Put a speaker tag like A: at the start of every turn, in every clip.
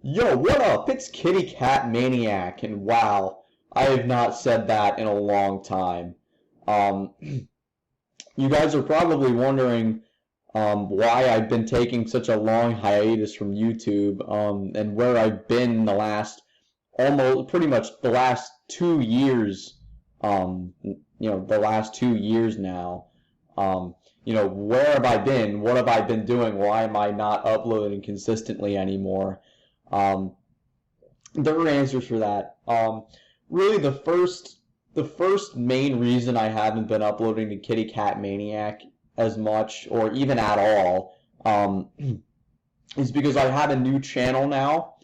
A: Yo, what up? It's Kitty Cat Maniac, and wow, I have not said that in a long time. You guys are probably wondering why I've been taking such a long hiatus from YouTube, and where I've been the last almost pretty much the last 2 years. The last 2 years now. Where have I been? What have I been doing? Why am I not uploading consistently anymore? Um, there are answers for that. Really, the first main reason I haven't been uploading to Kitty Cat Maniac as much, or even at all, is because I have a new channel now.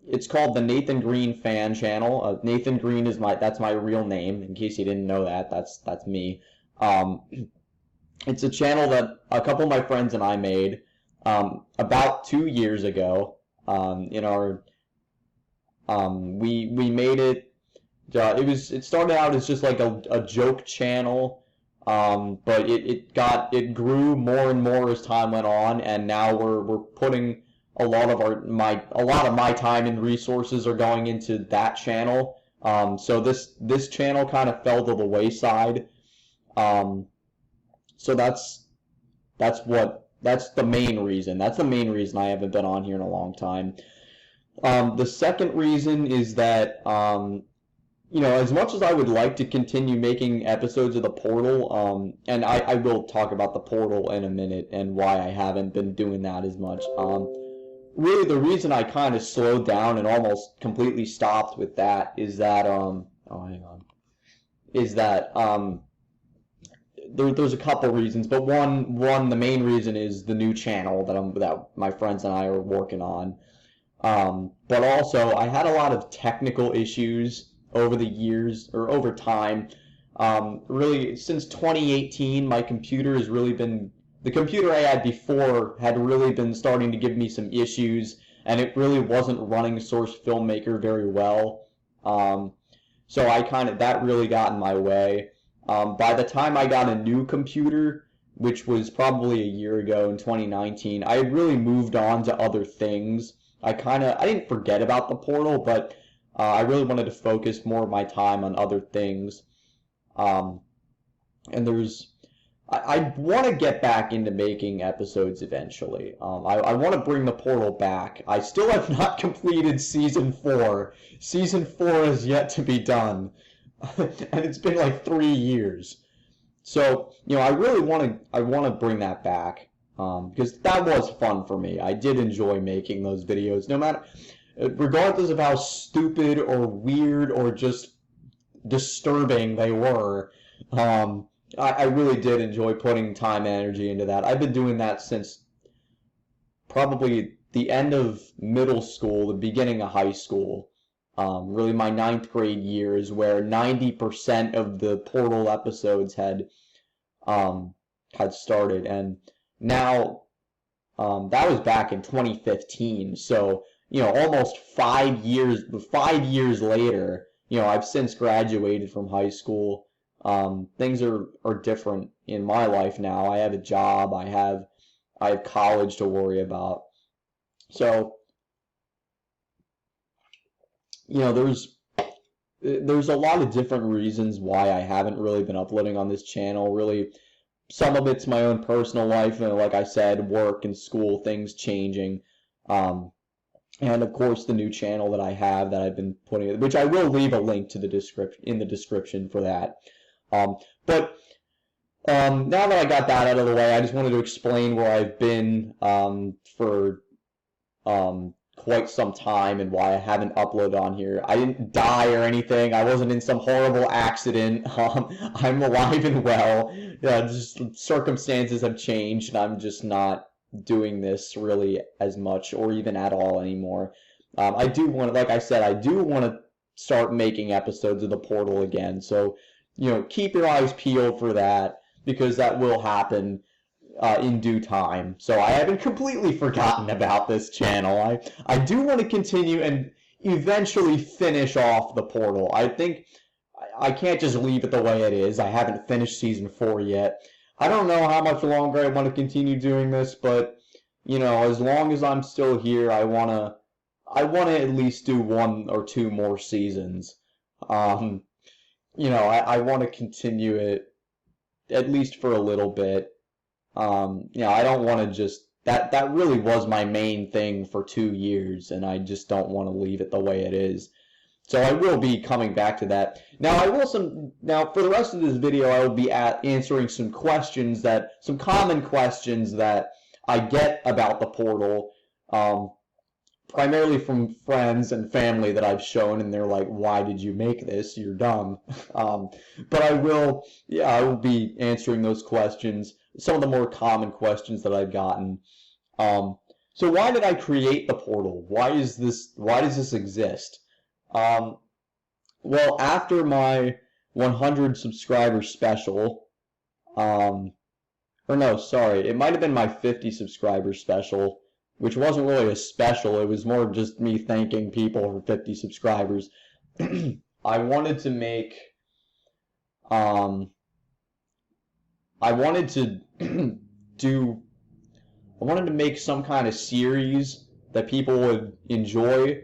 A: It's called the Nathan Green Fan Channel. Nathan Green is that's my real name. In case you didn't know that, that's me. It's a channel that a couple of my friends and I made about 2 years ago. We made it. It started out as just like a joke channel, but it grew more and more as time went on, and now we're putting a lot of my time and resources are going into that channel. So this channel kind of fell to the wayside. So that's the main reason. That's the main reason I haven't been on here in a long time. The second reason is that, as much as I would like to continue making episodes of The Portal, and I will talk about The Portal in a minute and why I haven't been doing that as much. Really, the reason I kind of slowed down and almost completely stopped with that is that, there's a couple reasons, but the main reason is the new channel that my friends and I are working on. But also, I had a lot of technical issues over the years, or over time. Really, since 2018, my computer has really been... The computer I had before had really been starting to give me some issues, and it really wasn't running Source Filmmaker very well. So that really got in my way. By the time I got a new computer, which was probably a year ago in 2019, I had really moved on to other things. I didn't forget about The Portal, but I really wanted to focus more of my time on other things. I want to get back into making episodes eventually. I want to bring The Portal back. I still have not completed Season 4. Season 4 is yet to be done. And it's been like 3 years. So, I really want to bring that back. Because that was fun for me. I did enjoy making those videos, regardless of how stupid or weird or just disturbing they were. I really did enjoy putting time and energy into that. I've been doing that since probably the end of middle school, the beginning of high school. Really my 9th grade years, where 90% of the Portal episodes had started, and now that was back in 2015. So almost 5 years. 5 years later, I've since graduated from high school. Things are different in my life now. I have a job. I have college to worry about. So there's a lot of different reasons why I haven't really been uploading on this channel. Really, some of it's my own personal life, and like I said, work and school, things changing. And of course the new channel that I have that I've been putting, which I will leave a link to in the description for that. But now that I got that out of the way, I just wanted to explain where I've been for quite some time and why I haven't uploaded on here. I didn't die or anything. I wasn't in some horrible accident. I'm alive and well. Just circumstances have changed, and I'm just not doing this really as much or even at all anymore. I do want to, like I said, I do want to start making episodes of The Portal again. So, keep your eyes peeled for that, because that will happen in due time. So I haven't completely forgotten about this channel. I do want to continue and eventually finish off The Portal. I think I can't just leave it the way it is. I haven't finished Season 4 yet. I don't know how much longer I want to continue doing this, but, as long as I'm still here, I want I want to at least do 1 or 2 more seasons. I want to continue it at least for a little bit. I don't want to just that really was my main thing for 2 years, and I just don't want to leave it the way it is. So I will be coming back to that. Now for the rest of this video, I will be answering some common questions that I get about the portal, primarily from friends and family that I've shown, and they're like, "Why did you make this? You're dumb." But I will be answering those questions, some of the more common questions that I've gotten. So why did I create the portal? Why does this exist? Well, after my 100 subscriber special, it might have been my 50 subscriber special, which wasn't really a special, it was more just me thanking people for 50 subscribers. I wanted to make, I wanted to make some kind of series that people would enjoy,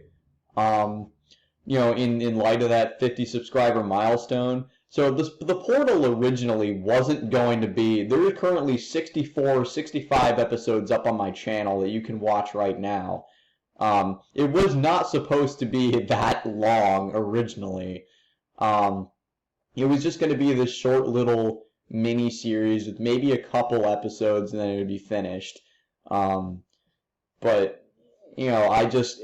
A: in light of that 50 subscriber milestone. So the portal originally wasn't going to be, there are currently 64 or 65 episodes up on my channel that you can watch right now. It was not supposed to be that long originally. It was just going to be this short little mini series with maybe a couple episodes and then it would be finished. But I just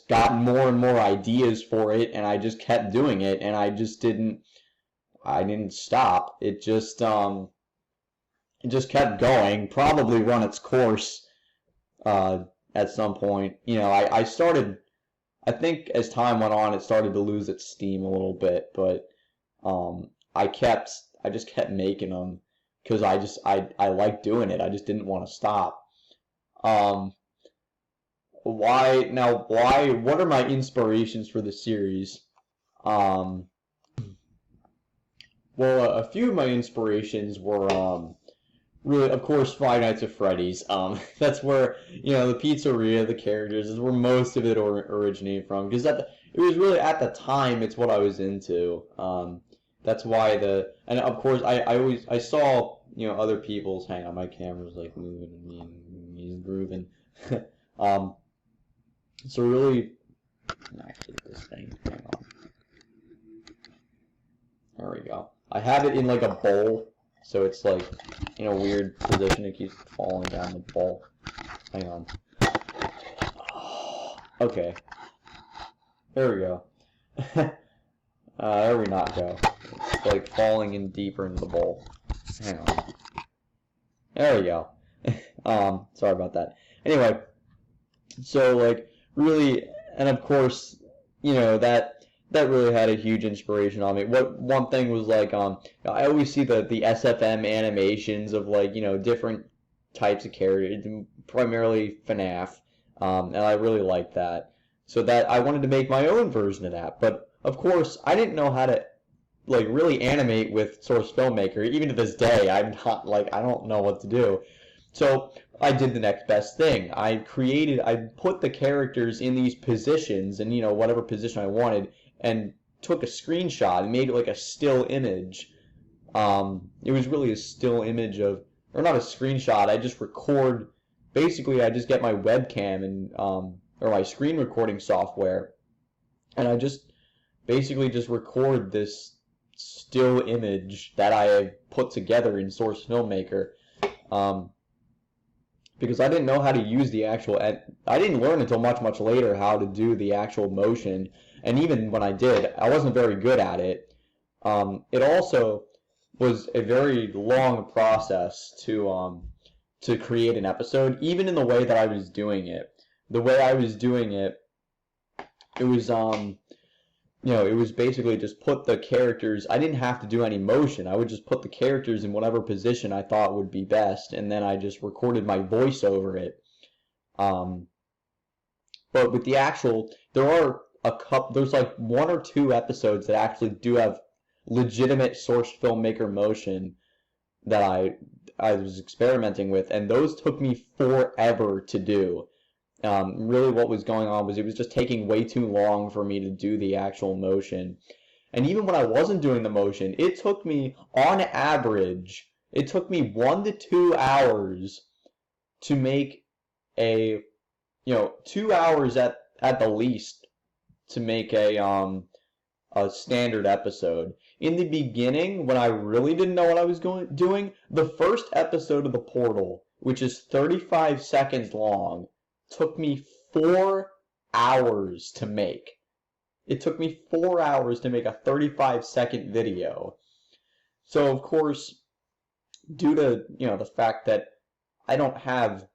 A: got more and more ideas for it, and I just kept doing it, and I didn't stop. It just kept going, probably run its course at some point. I think as time went on, it started to lose its steam a little bit, but I just kept making them because I liked doing it. I just didn't want to stop. What are my inspirations for the series? Well, a few of my inspirations were really, of course, Five Nights at Freddy's. That's where, the pizzeria, the characters, is where most of it originated from. Because it was really, at the time, it's what I was into. That's why and of course, I saw, other people's, hang on, my camera's like moving and he's grooving. So really, actually this thing, hang on. There we go. I have it in like a bowl, so it's like in a weird position. It keeps falling down the bowl. Hang on. Okay. There we go. There we not go. It's like falling in deeper into the bowl. Hang on. There we go. Sorry about that. Anyway, so like really, and of course, that really had a huge inspiration on me. One thing was like, I always see the SFM animations of like, different types of characters, primarily FNAF, and I really liked that. So that I wanted to make my own version of that, but of course I didn't know how to like really animate with Source Filmmaker. Even to this day, I don't know what to do. So I did the next best thing. I put the characters in these positions, and whatever position I wanted, and took a screenshot and made it like a still image. It was really a still image or not a screenshot. I just record. Basically, I just get my webcam and or my screen recording software, and I just basically just record this still image that I have put together in Source Filmmaker. Because I didn't know how to use the actual. I didn't learn until much later how to do the actual motion, and even when I did, I wasn't very good at it. It also was a very long process to create an episode, even in the way that I was doing it. The way I was doing it, it was it was basically just put the characters. I didn't have to do any motion. I would just put the characters in whatever position I thought would be best, and then I just recorded my voice over it. But with the actual, there's like 1 or 2 episodes that actually do have legitimate Source Filmmaker motion that I was experimenting with, and those took me forever to do. Really what was going on was it was just taking way too long for me to do the actual motion. And even when I wasn't doing the motion, it took me, on average, it took me 1 to 2 hours to make 2 hours at the least to make a standard episode. In the beginning, when I really didn't know what I was doing, the first episode of The Portal, which is 35 seconds long, took me 4 hours to make. It took me 4 hours to make a 35-second video. So, of course, due to, the fact that I don't have,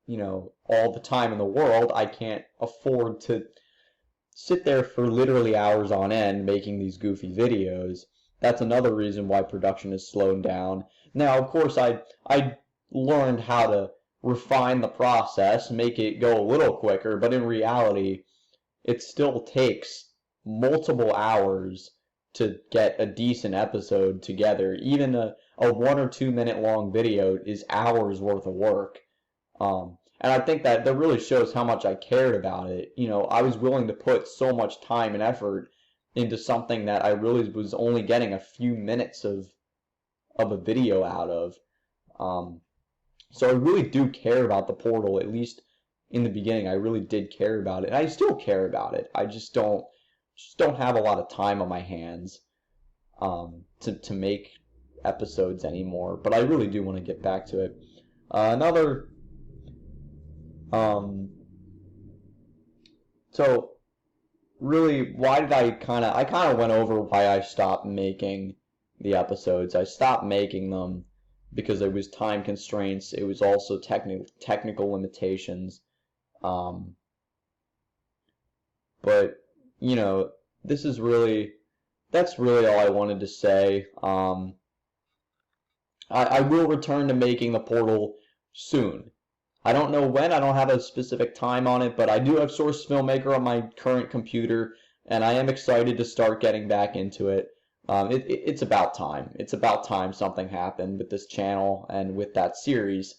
A: all the time in the world, I can't afford to sit there for literally hours on end making these goofy videos. That's another reason why production is slowed down. Now, of course, I learned how to refine the process, make it go a little quicker, but in reality, it still takes multiple hours to get a decent episode together. Even a 1 or 2 minute long video is hours worth of work. And I think that really shows how much I cared about it. I was willing to put so much time and effort into something that I really was only getting a few minutes of a video out of. So I really do care about The Portal, at least in the beginning. I really did care about it. And I still care about it. I just don't have a lot of time on my hands to make episodes anymore. But I really do want to get back to it. So really, why did I kind of went over why I stopped making the episodes. I stopped making them because there was time constraints. It was also technical limitations. But that's really all I wanted to say. I will return to making The Portal soon. I don't know when, I don't have a specific time on it, but I do have Source Filmmaker on my current computer, and I am excited to start getting back into it. It's about time. It's about time something happened with this channel and with that series,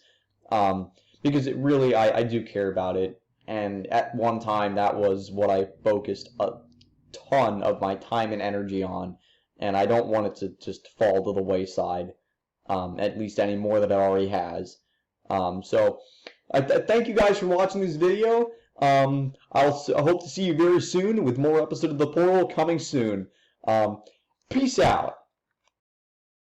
A: because it really, I do care about it, and at one time that was what I focused a ton of my time and energy on, and I don't want it to just fall to the wayside, at least any more than it already has. So I thank you guys for watching this video. I hope to see you very soon with more episodes of The Portal coming soon. Peace out.